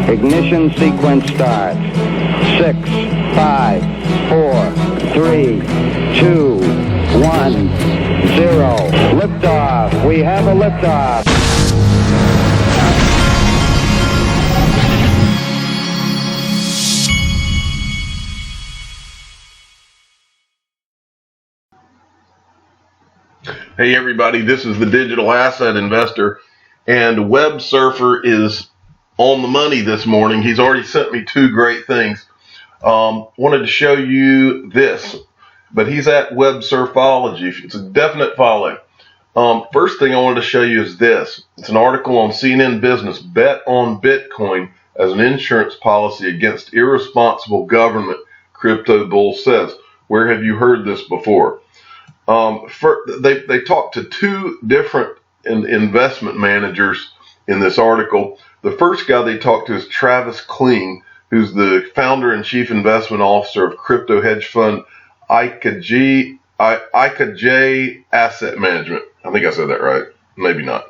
Ignition sequence starts. 6, 5, 4, 3, 2, 1, 0. Liftoff. We have a liftoff. Hey everybody, this is the Digital Asset Investor, and Web Surfer is on the money this morning. He's already sent me two great things. Wanted to show you this, but he's at Web Surfology. It's a definite follow. First thing I wanted to show you is this. It's an article on CNN Business, Bet on Bitcoin as an insurance policy against irresponsible government, crypto bull says. Where have you heard this before? They talked to two different investment managers in this article. The first guy they talked to is Travis Kling, who's the founder and chief investment officer of crypto hedge fund IKJ Asset Management. I think I said that right. Maybe not.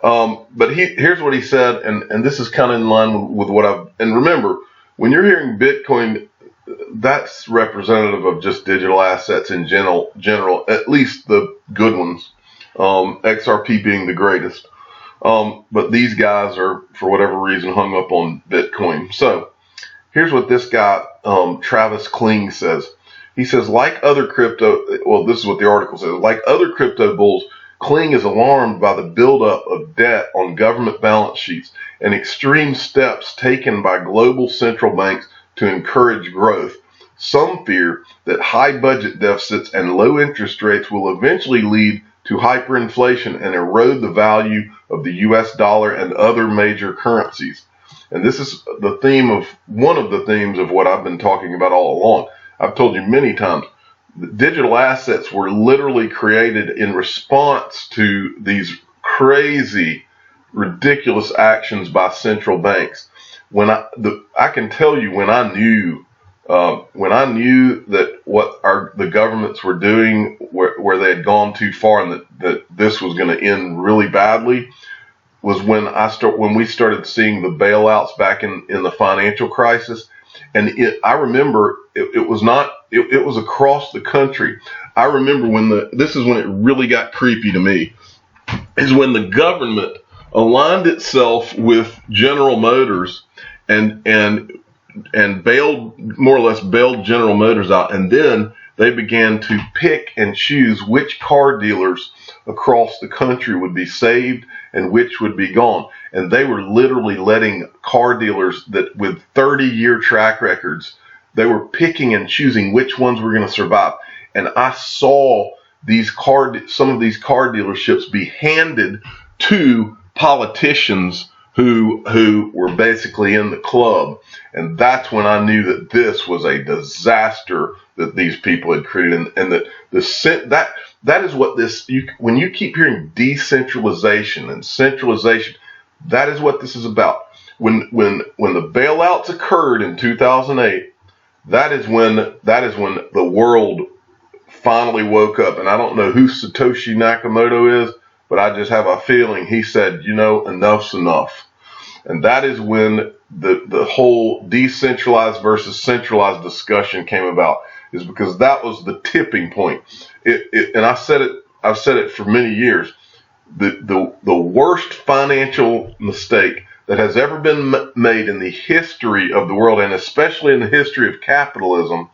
But here's what he said, and this is kind of in line with what I've. And remember, when you're hearing Bitcoin, that's representative of just digital assets in general, at least the good ones, XRP being the greatest. But these guys are, for whatever reason, hung up on Bitcoin. So here's what this guy, Travis Kling, says. He says, like other crypto, well, this is what the article says, like other crypto bulls, Kling is alarmed by the buildup of debt on government balance sheets and extreme steps taken by global central banks to encourage growth. Some fear that high budget deficits and low interest rates will eventually lead to hyperinflation and erode the value of the US dollar and other major currencies. And this is the theme of one of the themes of what I've been talking about all along. I've told you many times, digital assets were literally created in response to these crazy, ridiculous actions by central banks. I can tell you when I knew that what the governments were doing, where they had gone too far, and that this was going to end really badly, was when we started seeing the bailouts back in the financial crisis. And I remember it was across the country. I remember this is when it really got creepy to me, is when the government aligned itself with General Motors and more or less bailed General Motors out, and then they began to pick and choose which car dealers across the country would be saved and which would be gone. And they were literally letting car dealers that with 30-year track records, they were picking and choosing which ones were going to survive. And I saw some of these car dealerships be handed to politicians who were basically in the club. And that's when I knew that this was a disaster that these people had created, and that that is what when you keep hearing decentralization and centralization, that is what this is about. When the bailouts occurred in 2008, that is when the world finally woke up. And I don't know who Satoshi Nakamoto is, but I just have a feeling he said, enough's enough. And that is when the whole decentralized versus centralized discussion came about, is because that was the tipping point. And I've said it for many years. The worst financial mistake that has ever been made in the history of the world, and especially in the history of capitalism,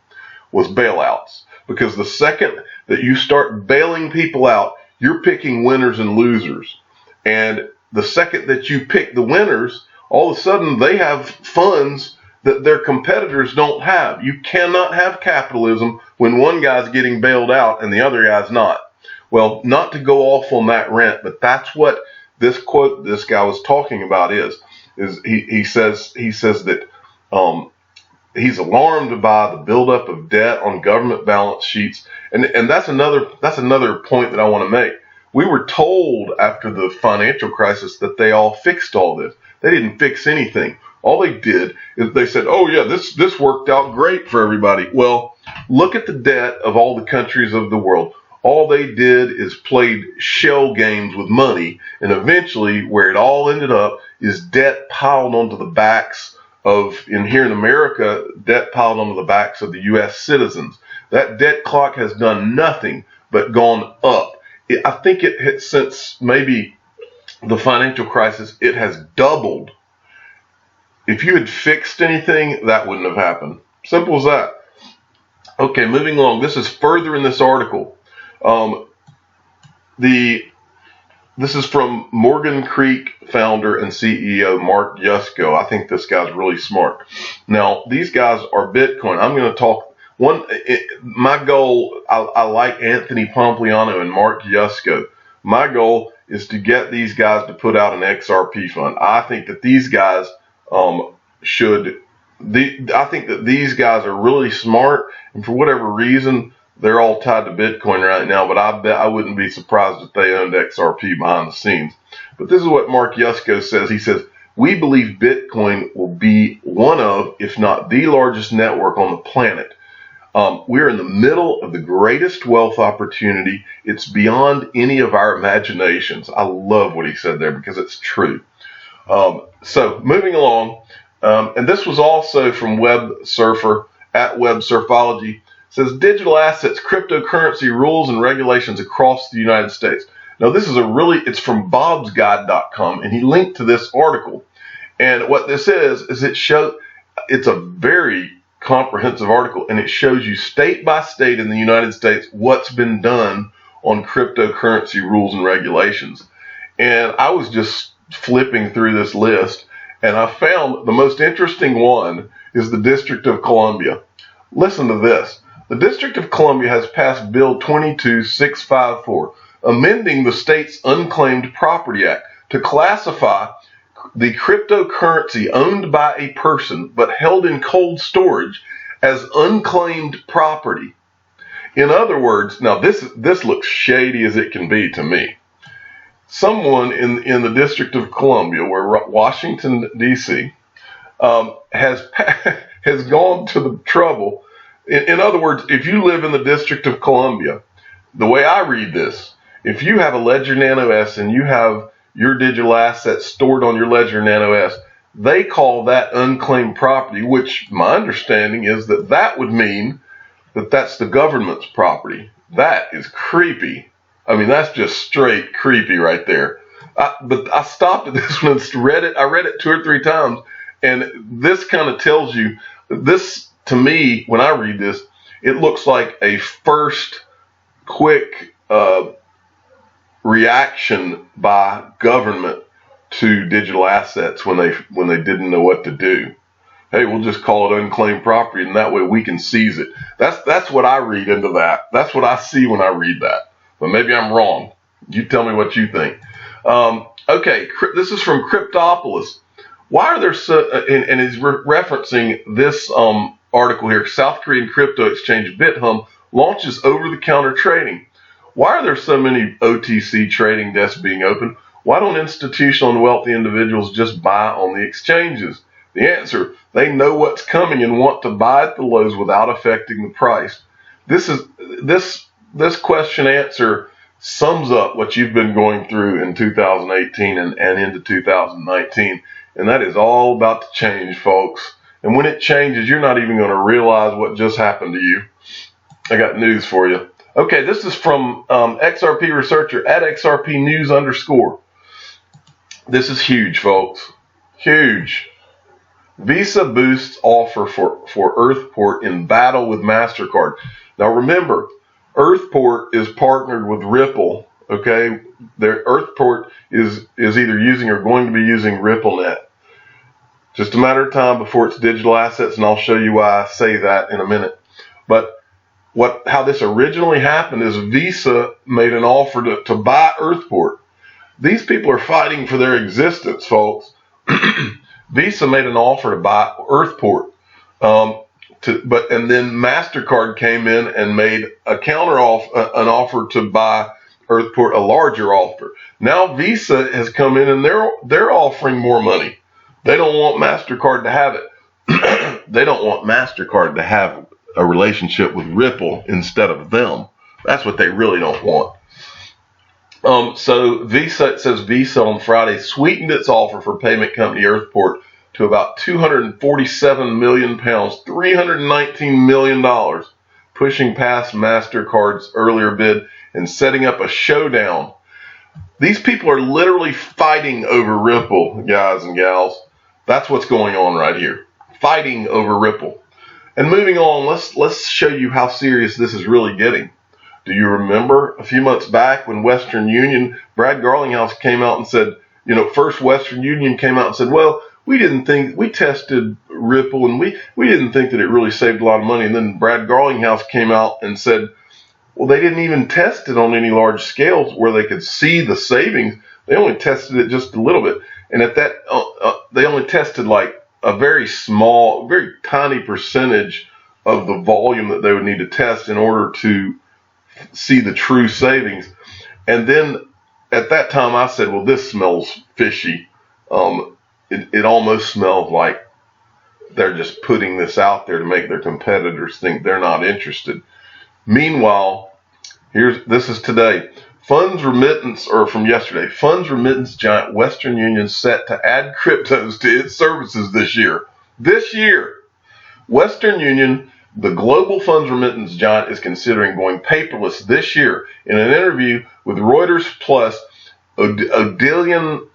was bailouts. Because the second that you start bailing people out, you're picking winners and losers. And the second that you pick the winners, all of a sudden they have funds that their competitors don't have. You cannot have capitalism when one guy's getting bailed out and the other guy's not. Well, not to go off on that rant, but that's what this quote this guy was talking about is he says that he's alarmed by the buildup of debt on government balance sheets, and that's another point that I want to make. We were told after the financial crisis that they all fixed all this. They didn't fix anything. All they did is they said, oh yeah, this worked out great for everybody. Well, look at the debt of all the countries of the world. all they did is played shell games with money, and eventually where it all ended up is debt piled onto the backs of, in here in America, debt piled onto the backs of the U.S. citizens. That debt clock has done nothing but gone up. I think it hit, since maybe the financial crisis, it has doubled. If you had fixed anything, that wouldn't have happened. Simple as that. Okay, moving along. This is further in this article. This is from Morgan Creek founder and CEO Mark Yusko. I think this guy's really smart. Now, these guys are Bitcoin. I'm going to talk. My goal, I like Anthony Pompliano and Mark Yusko. My goal is to get these guys to put out an XRP fund. I think that these guys I think that these guys are really smart, and for whatever reason, they're all tied to Bitcoin right now, but I bet I wouldn't be surprised if they owned XRP behind the scenes. But this is what Mark Yusko says. He says, "We believe Bitcoin will be one of, if not the largest network on the planet. We're in the middle of the greatest wealth opportunity. It's beyond any of our imaginations." I love what he said there because it's true. So moving along, and this was also from Web Surfer at Web Surfology. It says digital assets, cryptocurrency rules and regulations across the United States. Now this is it's from bobsguide.com, and he linked to this article. And what this is it's a very comprehensive article, and it shows you state by state in the United States what's been done on cryptocurrency rules and regulations. And I was just flipping through this list, and I found the most interesting one is the District of Columbia. Listen to this. The District of Columbia has passed Bill 22654, amending the state's Unclaimed Property Act to classify the cryptocurrency owned by a person but held in cold storage as unclaimed property. In other words, now this looks shady as it can be to me. Someone in the District of Columbia, where Washington, D.C., has gone to the trouble. In other words, if you live in the District of Columbia, the way I read this, if you have a Ledger Nano S and you have your digital assets stored on your Ledger Nano S, they call that unclaimed property, which my understanding is that would mean that that's the government's property. That is creepy. I mean, that's just straight creepy right there. But I stopped at this one and read it. I read it 2 or 3 times, and this kind of tells you, this to me, when I read this, it looks like a first quick reaction by government to digital assets when they didn't know what to do. Hey, we'll just call it unclaimed property, and that way we can seize it. That's what I read into that. That's what I see when I read that. But maybe I'm wrong. You tell me what you think. Okay, this is from Cryptopolis. Why are there and he's referencing this article here. South Korean crypto exchange BitHum launches over-the-counter trading. Why are there so many OTC trading desks being open? Why don't institutional and wealthy individuals just buy on the exchanges? The answer, they know what's coming and want to buy at the lows without affecting the price. This question answer sums up what you've been going through in 2018 and into 2019. And that is all about to change, folks. And when it changes, you're not even going to realize what just happened to you. I got news for you. Okay, this is from XRP researcher at XRP News _. This is huge, folks. Huge. Visa boosts offer for Earthport in battle with MasterCard. Now remember, Earthport is partnered with Ripple. Okay, their Earthport is either using or going to be using RippleNet. Just a matter of time before it's digital assets, and I'll show you why I say that in a minute. But how this originally happened is Visa made an offer to buy Earthport. These people are fighting for their existence, folks. Visa made an offer to buy Earthport, and then MasterCard came in and made a an offer to buy Earthport, a larger offer. Now Visa has come in and they're offering more money. They don't want MasterCard to have it. They don't want MasterCard to have a relationship with Ripple instead of them. That's what they really don't want. So Visa, it says Visa on Friday sweetened its offer for payment company Earthport to about 247 million pounds, $319 million, pushing past MasterCard's earlier bid and setting up a showdown. These people are literally fighting over Ripple, guys and gals. That's what's going on right here. Fighting over Ripple. And moving on, let's show you how serious this is really getting. Do you remember a few months back when Western Union, Brad Garlinghouse came out and said, first Western Union came out and said, well, we tested Ripple and we didn't think that it really saved a lot of money. And then Brad Garlinghouse came out and said, well, they didn't even test it on any large scales where they could see the savings. They only tested it just a little bit. And at that, they only tested like a very small, very tiny percentage of the volume that they would need to test in order to see the true savings. And then at that time I said, well, this smells fishy. It almost smells like they're just putting this out there to make their competitors think they're not interested. Meanwhile, this is today. Funds remittance giant Western Union set to add cryptos to its services this year. This year, Western Union, the global funds remittance giant, is considering going paperless this year. In an interview with Reuters Plus, Odilion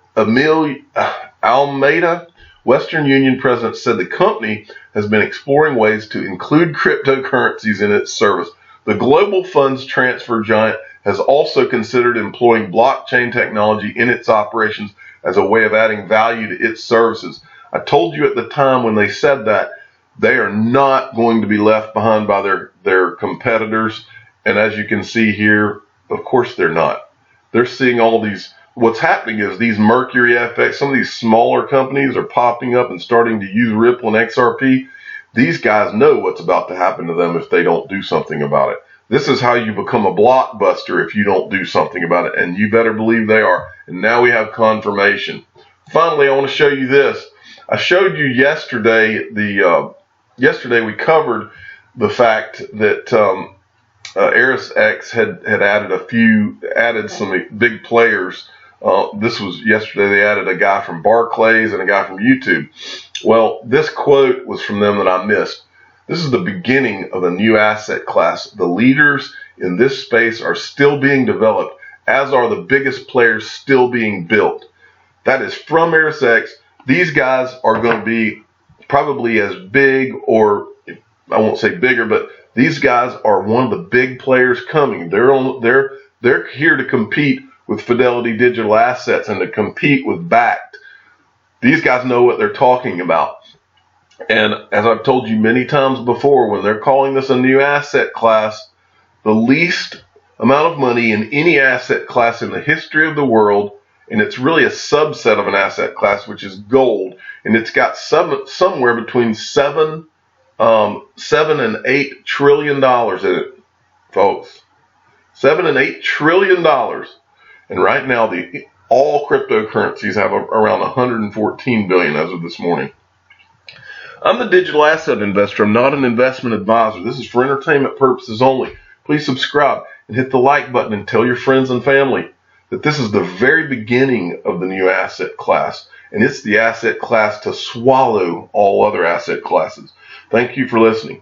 Almeida, Western Union president, said the company has been exploring ways to include cryptocurrencies in its service. The global funds transfer giant has also considered employing blockchain technology in its operations as a way of adding value to its services. I told you at the time when they said that they are not going to be left behind by their competitors. And as you can see here, of course they're not. They're seeing all these. What's happening is these Mercury FX, some of these smaller companies are popping up and starting to use Ripple and XRP. These guys know what's about to happen to them if they don't do something about it. This is how you become a blockbuster if you don't do something about it, and you better believe they are. And now we have confirmation. Finally, I want to show you this. I showed you yesterday yesterday we covered the fact that ErisX had added some big players. This was yesterday. They added a guy from Barclays and a guy from YouTube. Well, this quote was from them that I missed. This is the beginning of a new asset class. The leaders in this space are still being developed, as are the biggest players still being built. That is from ErisX. These guys are going to be probably as big, or I won't say bigger, but these guys are one of the big players coming. They're here to compete with Fidelity Digital Assets and to compete with Bakkt. These guys know what they're talking about. And as I've told you many times before, when they're calling this a new asset class, the least amount of money in any asset class in the history of the world, and it's really a subset of an asset class, which is gold, and it's got somewhere between $7 and $8 trillion in it, folks. $7 and $8 trillion. And right now, all cryptocurrencies have around 114 billion as of this morning. I'm the digital asset investor. I'm not an investment advisor. This is for entertainment purposes only. Please subscribe and hit the like button and tell your friends and family that this is the very beginning of the new asset class, and it's the asset class to swallow all other asset classes. Thank you for listening.